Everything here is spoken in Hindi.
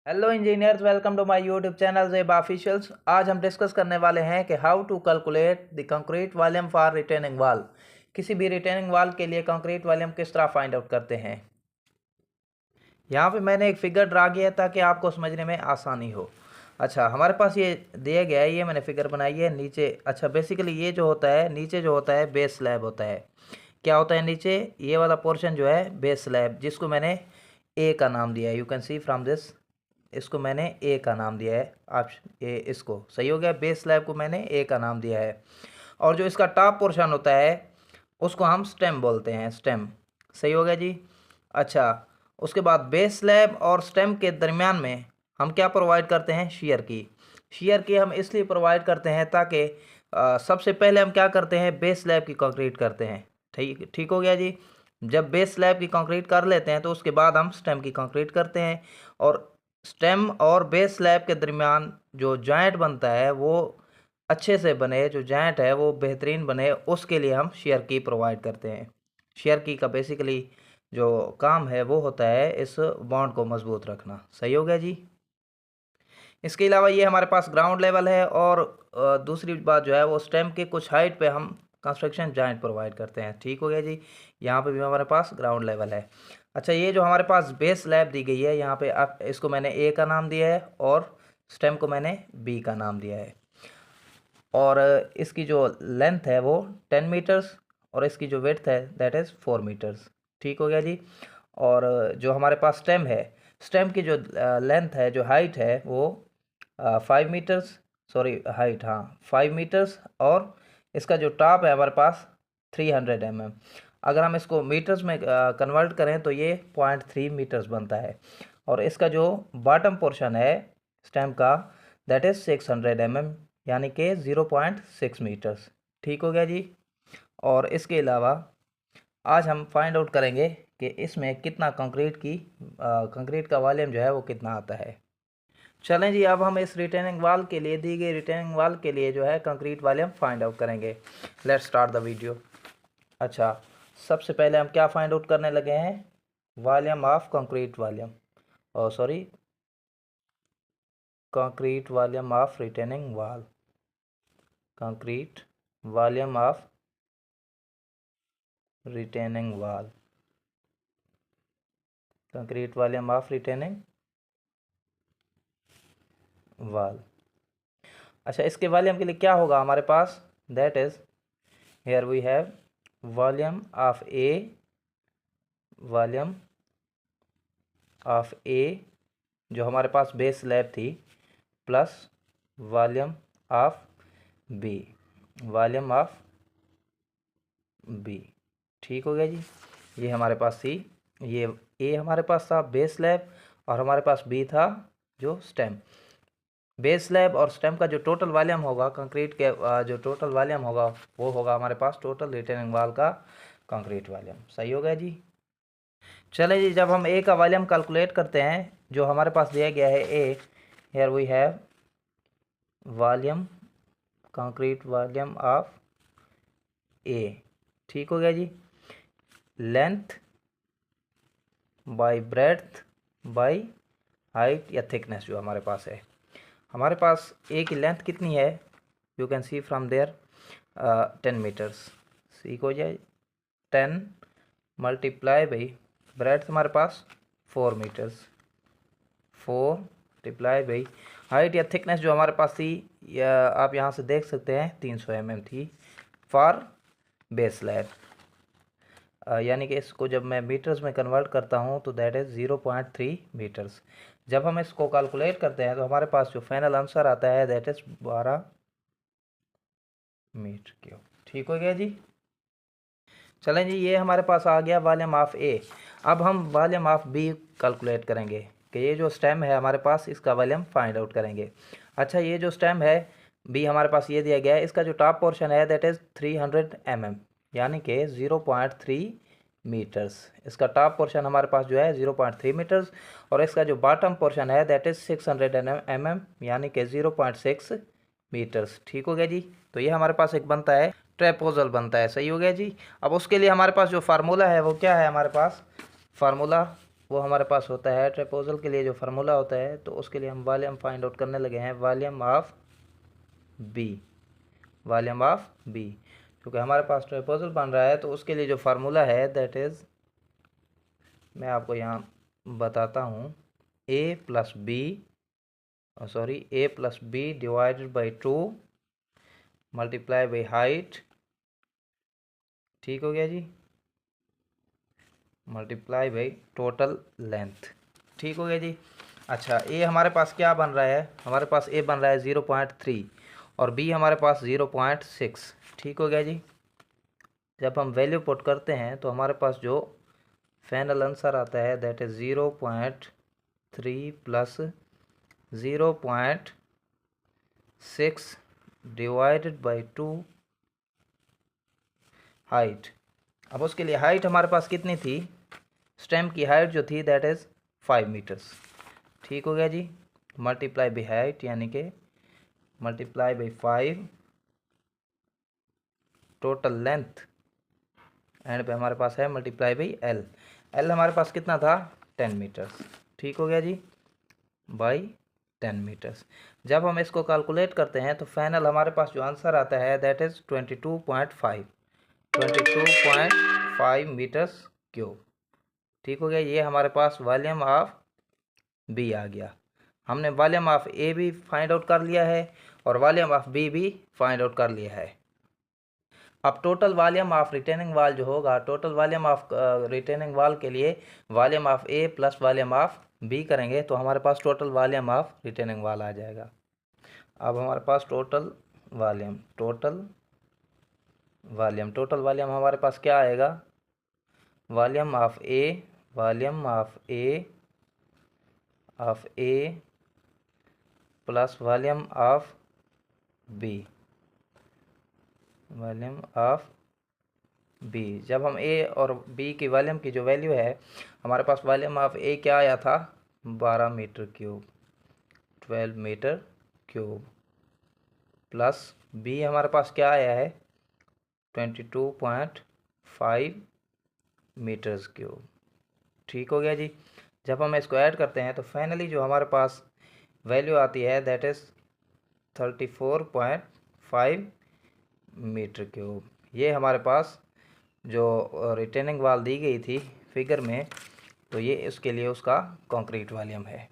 Hello engineers, welcome to my YouTube channel Zeb officials. आज हम डिस्कस करने वाले हैं कि how to calculate the concrete volume for retaining wall. किसी भी रिटेनिंग वाल के लिए कंक्रीट वॉल्यूम किस तरह फाइंड आउट करते हैं। यहाँ पे मैंने एक फिगर ड्रा किया है ताकि आपको समझने में आसानी हो। अच्छा, हमारे पास ये दिया गया है, ये मैंने फिगर बनाई है नीचे। अच्छा, बेसिकली ये जो होता है नीचे जो होता है बेस स्लैब होता है। क्या होता है नीचे? ये वाला पोर्शन जो है बेस स्लैब, जिसको मैंने ए का नाम दिया है। You can see from this, इसको मैंने ए का नाम दिया है। आप ये इसको सही हो गया, बेस स्लैब को मैंने ए का नाम दिया है। और जो इसका टॉप पोर्शन होता है उसको हम स्टेम बोलते हैं, स्टेम। सही हो गया जी। अच्छा, उसके बाद बेस स्लैब और स्टेम के दरमियान में हम क्या प्रोवाइड करते हैं? शीयर की। शीयर की हम इसलिए प्रोवाइड करते हैं ताकि सबसे पहले हम क्या करते हैं? बेस स्लैब की कंक्रीट करते हैं। ठीक ठीक हो गया जी। जब बेस स्लैब की कंक्रीट कर लेते हैं तो उसके बाद हम स्टेम की कंक्रीट करते हैं। और स्टेम और बेस स्लैब के दरमियान जो जॉइंट बनता है वो अच्छे से बने, जो जॉइंट है वो बेहतरीन बने, उसके लिए हम शेयर की प्रोवाइड करते हैं। शेयर की का बेसिकली जो काम है वो होता है इस बॉन्ड को मजबूत रखना। सही हो गया जी। इसके अलावा ये हमारे पास ग्राउंड लेवल है। और दूसरी बात जो है वो स्टेम के कुछ हाइट पे हम कंस्ट्रक्शन जॉइंट प्रोवाइड करते हैं। ठीक हो गया जी। यहाँ पे भी हमारे पास ग्राउंड लेवल है। अच्छा, ये जो हमारे पास बेस स्लैब दी गई है, यहाँ पे आप इसको मैंने ए का नाम दिया है और स्टेम को मैंने बी का नाम दिया है। और इसकी जो लेंथ है वो 10 मीटर्स और इसकी जो विड्थ है दैट इज़ 4 मीटर्स। ठीक हो गया जी। और जो हमारे पास स्टेम है, स्टेम की जो लेंथ है, जो हाइट है वो 5 मीटर्स, सॉरी हाइट, हाँ 5 मीटर्स। और इसका जो टॉप है हमारे पास 300 mm। अगर हम इसको मीटर्स में कन्वर्ट करें तो ये 0.3 मीटर्स बनता है। और इसका जो बॉटम पोर्शन है स्टेम का दैट इज़ 600 mm, यानी कि 0.6 मीटर्स। ठीक हो गया जी। और इसके अलावा आज हम फाइंड आउट करेंगे कि इसमें कितना कंक्रीट का वॉल्यूम जो है वो कितना आता है। चलें जी, अब हम इस रिटेनिंग वाल के लिए, दी गई रिटेनिंग वाल के लिए जो है कंक्रीट वॉल्यूम फाइंड आउट करेंगे। Let's start the video. अच्छा, सबसे पहले हम क्या फाइंड आउट करने लगे हैं? वॉल्यूम ऑफ कंक्रीट वॉल्यूम, और sorry concrete volume of retaining wall, concrete volume of retaining wall, concrete volume of retaining wall. अच्छा, इसके वॉल्यूम के लिए क्या होगा हमारे पास? That is here we have volume of A, volume of A जो हमारे पास बेस स्लैब थी, plus volume of B, volume of B. ठीक हो गया जी। ये हमारे पास थी, ये ए हमारे पास था बेस स्लैब और हमारे पास बी था जो स्टेम। बेस स्लैब और स्टेम का जो टोटल वॉल्यूम होगा कंक्रीट के, जो टोटल वॉल्यूम होगा वो होगा हमारे पास टोटल रिटेनिंग वॉल का कंक्रीट वॉल्यूम। सही हो गया जी। चले जी, जब हम ए का वॉल्यूम कैलकुलेट करते हैं जो हमारे पास दिया गया है A, here we have volume, concrete volume of A. ठीक हो गया जी। Length by breadth by height या थिकनेस जो हमारे पास है। हमारे पास ए की लेंथ कितनी है? You can see from there 10 metres. ठीक हो जाए, 10 मल्टीप्लाई बाई ब्रेड्थ हमारे पास 4 मीटर्स, 4 मल्टीप्लाई बाई हाइट या थिकनेस जो हमारे पास थी, या आप यहाँ से देख सकते हैं 300 mm थी फॉर बेस स्लैब। यानी कि इसको जब मैं मीटर्स में कन्वर्ट करता हूँ तो दैट इज़ 0.3 मीटर्स। जब हम इसको कैलकुलेट करते हैं तो हमारे पास जो फाइनल आंसर आता है दैट इज़ 12 मीटर क्यूब। ठीक हो गया जी। चलें जी, ये हमारे पास आ गया वॉल्यूम ऑफ ए। अब हम वॉल्यूम ऑफ बी कैलकुलेट करेंगे कि ये जो स्टेम है हमारे पास इसका वॉल्यूम फाइंड आउट करेंगे। अच्छा, ये जो स्टेम है बी हमारे पास ये दिया गया है, इसका जो टॉप पोर्शन है दैट इज़ 300 mm, यानी कि 0.3 मीटर्स। इसका टॉप पोर्शन हमारे पास जो है 0.3 मीटर्स और इसका जो बॉटम पोर्शन है दैट इज़ 600 mm, यानी कि 0.6 मीटर्स। ठीक हो गया जी। तो ये हमारे पास एक बनता है, ट्रेपोजल बनता है। सही हो गया जी। अब उसके लिए हमारे पास जो फार्मूला है वो क्या है? हमारे पास फार्मूला वो हमारे पास होता है ट्रेपोजल के लिए जो फार्मूला होता है, तो उसके लिए हम वॉल्यूम फाइंड आउट करने लगे हैं, volume of B, volume of B. क्योंकि हमारे पास ट्रेपोजल बन रहा है तो उसके लिए जो फार्मूला है दैट इज़, मैं आपको यहाँ बताता हूँ, A plus B divided by 2 multiply by height, ठीक हो गया जी, मल्टीप्लाई बाई टोटल लेंथ, ठीक हो गया जी। अच्छा, ए हमारे पास क्या बन रहा है, हमारे पास ए बन रहा है 0.3 और बी हमारे पास 0.6, ठीक हो गया जी। जब हम वैल्यू पुट करते हैं तो हमारे पास जो फाइनल आंसर आता है that is 0.3 plus 0.6 divided by 2 height. अब उसके लिए हाइट हमारे पास कितनी थी, स्टेम की हाइट जो थी दैट इज़ 5 मीटर्स, ठीक हो गया जी, मल्टीप्लाई बाई हाइट यानी कि multiply by 5 total length, and पे हमारे पास है मल्टीप्लाई बाई एल, एल हमारे पास कितना था 10 मीटर्स, ठीक हो गया जी, बाई 10 मीटर्स। जब हम इसको कैलकुलेट करते हैं तो फाइनल हमारे पास जो आंसर आता है दैट इज़ 22.5 मीटर्स क्यूब, ठीक हो गया। ये हमारे पास वॉल्यूम ऑफ बी आ गया। हमने वॉल्यूम ऑफ ए भी फाइंड आउट कर लिया है और वॉल्यूम ऑफ बी भी फाइंड आउट कर लिया है। अब टोटल वॉल्यूम ऑफ रिटेनिंग वाल जो होगा, total volume of retaining wall के लिए volume of A plus volume of B करेंगे तो हमारे पास total volume of retaining wall आ जाएगा। अब हमारे पास टोटल वॉल्यूम हमारे पास क्या आएगा, volume of A plus volume of B, जब हम ए और बी की वॉल्यूम की जो वैल्यू है, हमारे पास वॉल्यूम ऑफ ए क्या आया था 12 metre cube, 12 metre cube, plus B हमारे पास क्या आया है 22.5 मीटर्स क्यूब, ठीक हो गया जी। जब हम इसको ऐड करते हैं तो फाइनली जो हमारे पास वैल्यू आती है दैट इज़ 34.5 मीटर क्यूब। ये हमारे पास जो रिटेनिंग वाल दी गई थी फिगर में, तो ये इसके लिए उसका कंक्रीट वॉल्यूम है।